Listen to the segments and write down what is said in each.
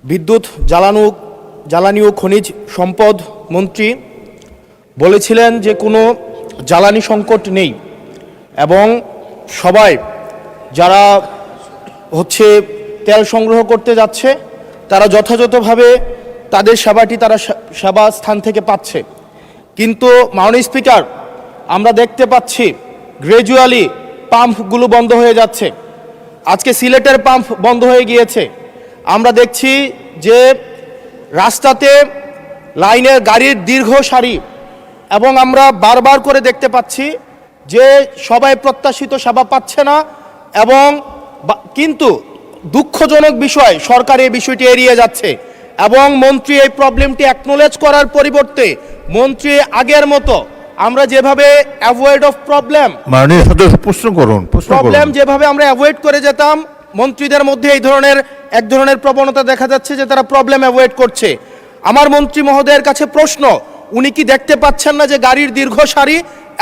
বিদ্যুৎ জ্বালানি ও খনিজ সম্পদ মন্ত্রী বলেছিলেন যে কোনো জ্বালানি সংকট নেই এবং সবাই যারা তেল সংগ্রহ করতে যাচ্ছে তারা যথাযথভাবে তাদের সেবা স্থান থেকে পাচ্ছে। কিন্তু মাননীয় স্পিকার, আমরা দেখতে পাচ্ছি গ্র্যাজুয়ালি পাম্পগুলো বন্ধ হয়ে যাচ্ছে। আজকে সিলেটের পাম্প বন্ধ হয়ে গিয়েছে। আমরা দেখছি যে রাস্তাতে লাইনের গাড়ির দীর্ঘ সারি এবং আমরা বারবার করে দেখতে পাচ্ছি যে সবাই প্রত্যাশিত সেবা পাচ্ছে না এবং কিন্তু দুঃখজনক বিষয় সরকার এই বিষয়টি এড়িয়ে যাচ্ছে এবং মন্ত্রী এই প্রবলেমটি অ্যাকনোলেজ করার পরিবর্তে মন্ত্রী আগের মতো আমরা যেভাবে অ্যাভয়েড অফ প্রবলেম মাননীয় সদস্য প্রবলেম যেভাবে আমরা অ্যাভয়েড করে যেতাম, মন্ত্রীদের মধ্যে এক ধরনের প্রবণতা দেখা যাচ্ছে যে তারা প্রবলেম অ্যাভয়েড করছে। আমার মন্ত্রী মহোদয়ের কাছে প্রশ্ন, উনি কি দেখতে পাচ্ছেন না যে গাড়ির দীর্ঘ সারি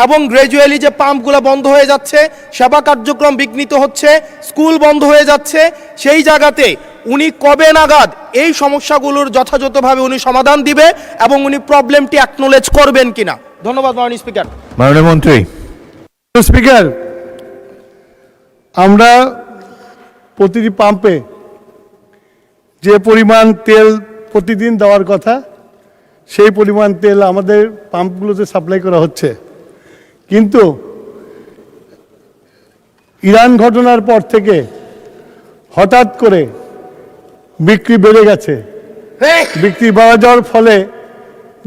এবং গ্র্যাজুয়ালি যে পাম্পগুলো বন্ধ হয়ে যাচ্ছে, সেবা কার্যক্রম বিঘ্নিত হচ্ছে, স্কুল বন্ধ হয়ে যাচ্ছে? সেই জায়গাতে উনি কবে নাগাদ এই সমস্যাগুলোর যথাযথভাবে উনি সমাধান দিবে এবং উনি প্রবলেমটি অ্যাকনোলেজ করবেন কিনা? ধন্যবাদ মাননীয় স্পিকার। মাননীয় মন্ত্রী। স্পিকার, আমরা প্রতিটি পাম্পে যে পরিমাণ তেল প্রতিদিন দেওয়ার কথা সেই পরিমাণ তেল আমাদের পাম্পগুলোতে সাপ্লাই করা হচ্ছে, কিন্তু ইরান ঘটনার পর থেকে হঠাৎ করে বিক্রি বেড়ে গেছে। বিক্রি বাড়া যাওয়ার ফলে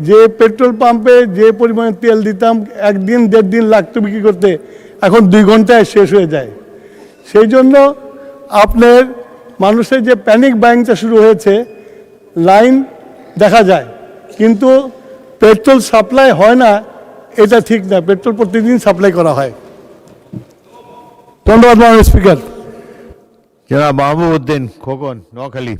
যে পেট্রোল পাম্পে যে পরিমাণে তেল দিতাম একদিন দেড় দিন লাগতো বিক্রি করতে, এখন 2 ঘন্টায় শেষ হয়ে যায়। সেই জন্য আপনার মানুষের যে প্যানিক বাইংটা শুরু হয়েছে, লাইন দেখা যায় কিন্তু পেট্রোল সাপ্লাই হয় না, এটা ঠিক না। পেট্রোল প্রতিদিন সাপ্লাই করা হয়। ধন্যবাদ মাননীয় স্পিকার। জনাব মাহবুব উদ্দিন খোকন, নোয়াখালী।